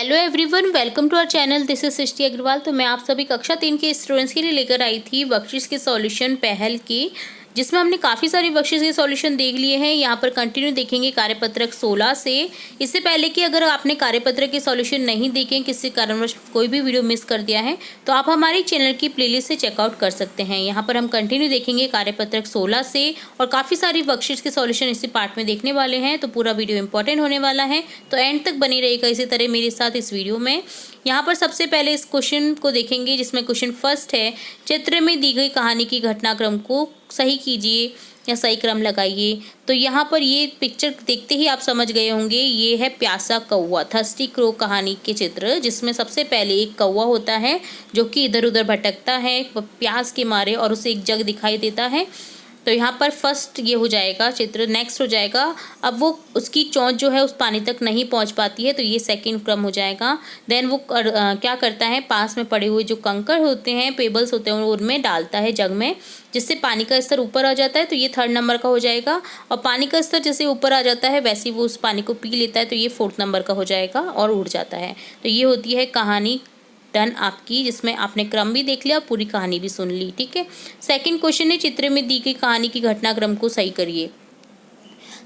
Hello everyone, welcome to our channel. This is Srishti Agarwal. तो मैं आप सभी कक्षा 3 के स्टूडेंट्स के लिए लेकर आई थी वर्कशीट्स के सॉल्यूशन पहल की, जिसमें हमने काफ़ी सारे वर्कशीट्स के सॉल्यूशन देख लिए हैं। यहाँ पर कंटिन्यू देखेंगे कार्यपत्रक 16 से। इससे पहले कि अगर आपने कार्यपत्रक के सॉल्यूशन नहीं देखे, किसी कारणवश कोई भी वीडियो मिस कर दिया है, तो आप हमारी चैनल की प्लेलिस्ट से चेकआउट कर सकते हैं। यहाँ पर हम कंटिन्यू देखेंगे कार्यपत्रक 16 से और काफ़ी सारी वर्कशीट्स के सॉल्यूशन इसी पार्ट में देखने वाले हैं। तो पूरा वीडियो इंपॉर्टेंट होने वाला है, तो एंड तक बनी रहेगा इसी तरह मेरे साथ इस वीडियो में। यहाँ पर सबसे पहले इस क्वेश्चन को देखेंगे, जिसमें क्वेश्चन फर्स्ट है, चित्र में दी गई कहानी की घटनाक्रम को सही कीजिए या सही क्रम लगाइए। तो यहाँ पर ये पिक्चर देखते ही आप समझ गए होंगे, ये है प्यासा कौवा, थर्स्टी क्रो कहानी के चित्र, जिसमें सबसे पहले एक कौवा होता है जो कि इधर उधर भटकता है प्यास के मारे और उसे एक जग दिखाई देता है। तो यहाँ पर फर्स्ट ये हो जाएगा चित्र। नेक्स्ट हो जाएगा, अब वो उसकी चोंच जो है उस पानी तक नहीं पहुँच पाती है, तो ये सेकंड क्रम हो जाएगा। देन वो क्या करता है, पास में पड़े हुए जो कंकड़ होते हैं, पेबल्स होते हैं, उनमें डालता है जग में, जिससे पानी का स्तर ऊपर आ जाता है, तो ये थर्ड नंबर का हो जाएगा। और पानी का स्तर जैसे ऊपर आ जाता है वैसे ही वो उस पानी को पी लेता है, तो ये फोर्थ नंबर का हो जाएगा और उड़ जाता है। तो ये होती है कहानी डन आपकी, जिसमें आपने क्रम भी देख लिया और पूरी कहानी भी सुन ली। ठीक है। सेकंड क्वेश्चन है, चित्र में दी गई कहानी की घटनाक्रम को सही करिए।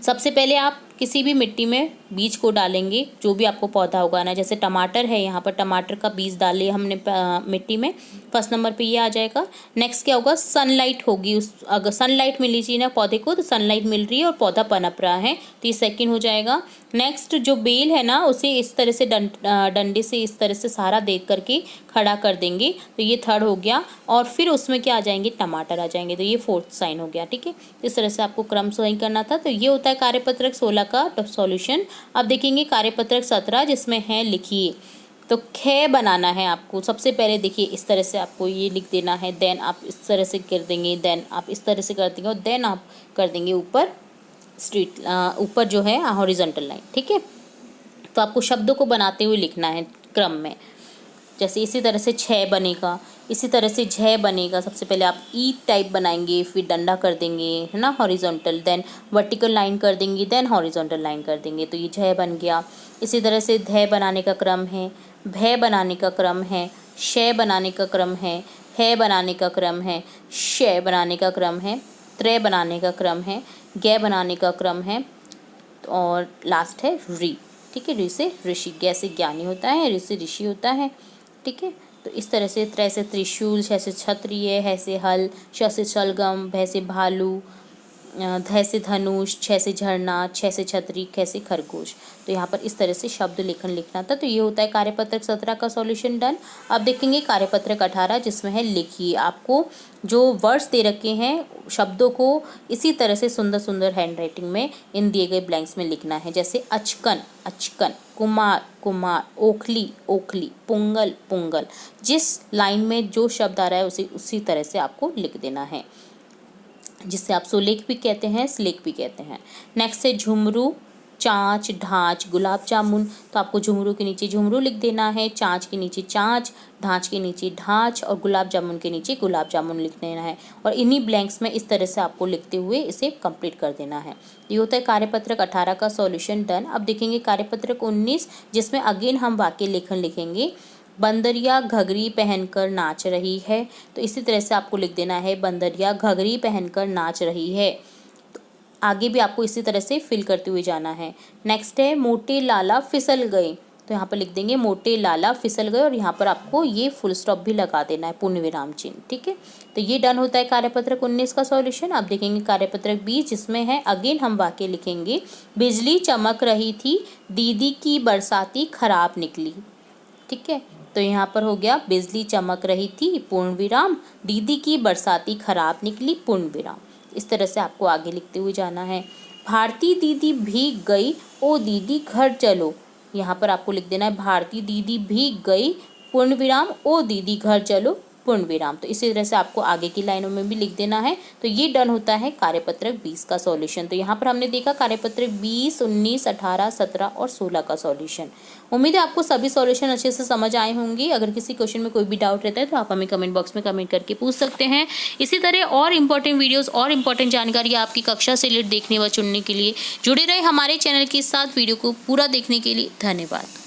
सबसे पहले आप किसी भी मिट्टी में बीज को डालेंगे, जो भी आपको पौधा उगाना है। जैसे टमाटर है, यहाँ पर टमाटर का बीज डाले हमने मिट्टी में, फर्स्ट नंबर पे ये आ जाएगा। नेक्स्ट क्या होगा, सनलाइट होगी, उस अगर सनलाइट मिली चाहिए ना पौधे को, तो सनलाइट मिल रही है और पौधा पनप रहा है, तो ये सेकंड हो जाएगा। नेक्स्ट जो बेल है ना, उसे इस तरह से डंडे से इस तरह से सहारा दे करके खड़ा कर देंगे, तो ये थर्ड हो गया। और फिर उसमें क्या आ जाएंगे, टमाटर आ जाएंगे, तो ये फोर्थ साइन हो गया। ठीक है, इस तरह से आपको क्रम सही करना था। तो ये होता है कार्यपत्रक 16 का सॉल्यूशन। अब देखेंगे कार्यपत्रक 17, जिसमें है लिखिए। तो ख बनाना है आपको। सबसे पहले देखिए, इस तरह से आपको ये लिख देना है, देन आप इस तरह से कर देंगे, देन आप इस तरह से कर देंगे, और देन आप कर देंगे ऊपर स्ट्रीट, ऊपर जो है हॉरिजॉन्टल लाइन। ठीक है, तो आपको शब्दों को बनाते हुए लिखना है क्रम में। जैसे इसी तरह से छः बनेगा, इसी तरह से झ बनेगा। सबसे पहले आप ई टाइप बनाएंगे, फिर डंडा कर देंगे, है ना, हॉरिजॉन्टल, देन वर्टिकल लाइन कर देंगे, देन हॉरिजॉन्टल लाइन कर देंगे, तो ये झ बन गया। इसी तरह से ध बनाने का क्रम है, भ बनाने का क्रम है, श बनाने का क्रम है, ह बनाने का क्रम है, श बनाने का क्रम है, त्र बनाने का क्रम है, ग बनाने का क्रम है, और लास्ट है री। ठीक है, री से ऋषि, ग से ज्ञानी होता है, ऋ से ऋषि होता है। ठीक है, तो इस तरह से त्र से त्रिशूल, छ से क्षत्रिय, ह से हल, श से शलगम, भ से भालू, ध से धनुष, छ से झरना, छ से छतरी, ख से खरगोश। तो यहाँ पर इस तरह से शब्द लेखन लिखना था। तो ये होता है कार्यपत्रक 17 का सॉल्यूशन डन। अब देखेंगे कार्यपत्रक 18, जिसमें है लिखिए। आपको जो वर्ड्स दे रखे हैं, शब्दों को इसी तरह से सुंदर सुंदर हैंड राइटिंग में इन दिए गए ब्लैंक्स में लिखना है। जैसे अचकन, अचकन, कुमार, कुमार, ओखली, ओखली, पुंगल, पुंगल। जिस लाइन में जो शब्द आ रहा है उसी तरह से आपको लिख देना है, जिससे आप सुलेख भी कहते हैं, स्लेख भी कहते हैं। नेक्स्ट है झुमरू, चाँच, ढाँच, गुलाब जामुन। तो आपको झुमरू के नीचे झुमरू लिख देना है, चाँच के नीचे चाँच, ढाँच के नीचे ढाँच, और गुलाब जामुन के नीचे गुलाब जामुन लिख देना है। और इन्हीं ब्लैंक्स में इस तरह से आपको लिखते हुए इसे कंप्लीट कर देना है। ये होता है कार्यपत्रक 18 का सॉल्यूशन डन। अब देखेंगे कार्यपत्रक 19, जिसमें अगेन हम वाक्य लेखन लिखेंगे। बंदरिया घघरी पहनकर नाच रही है। तो इसी तरह से आपको लिख देना है, बंदरिया घघरी पहनकर नाच रही है। तो आगे भी आपको इसी तरह से फिल करते हुए जाना है। नेक्स्ट है मोटे लाला फिसल गए। तो यहाँ पर लिख देंगे मोटे लाला फिसल गए, और यहाँ पर आपको ये फुल स्टॉप भी लगा देना है, पूर्ण विराम चिन्ह। ठीक है, तो ये डन होता है कार्यपत्रक 19 का सॉल्यूशन। अब देखेंगे कार्यपत्रक 20, जिसमें है अगेन हम वाक्य लिखेंगे। बिजली चमक रही थी, दीदी की बरसाती खराब निकली। ठीक है, तो यहाँ पर हो गया बिजली चमक रही थी, पूर्ण विराम, दीदी की बरसाती खराब निकली, पूर्ण विराम। इस तरह से आपको आगे लिखते हुए जाना है। भारती दीदी भीग गई, ओ दीदी घर चलो। यहाँ पर आपको लिख देना है, भारती दीदी भीग गई, पूर्ण विराम, ओ दीदी घर चलो, पूर्ण विराम। तो इसी तरह से आपको आगे की लाइनों में भी लिख देना है। तो ये डन होता है कार्यपत्रक 20 का सॉल्यूशन। तो यहाँ पर हमने देखा कार्यपत्रक 20, 19, 18, 17 और 16 का सॉल्यूशन। उम्मीद है आपको सभी सॉल्यूशन अच्छे से समझ आए होंगे। अगर किसी क्वेश्चन में कोई भी डाउट रहता है तो आप हमें कमेंट बॉक्स में कमेंट करके पूछ सकते हैं। इसी तरह और इंपॉर्टेंट वीडियोस और इंपॉर्टेंट जानकारी आपकी कक्षा से रिलेटेड देखने व चुनने के लिए जुड़े रहे हमारे चैनल के साथ। वीडियो को पूरा देखने के लिए धन्यवाद।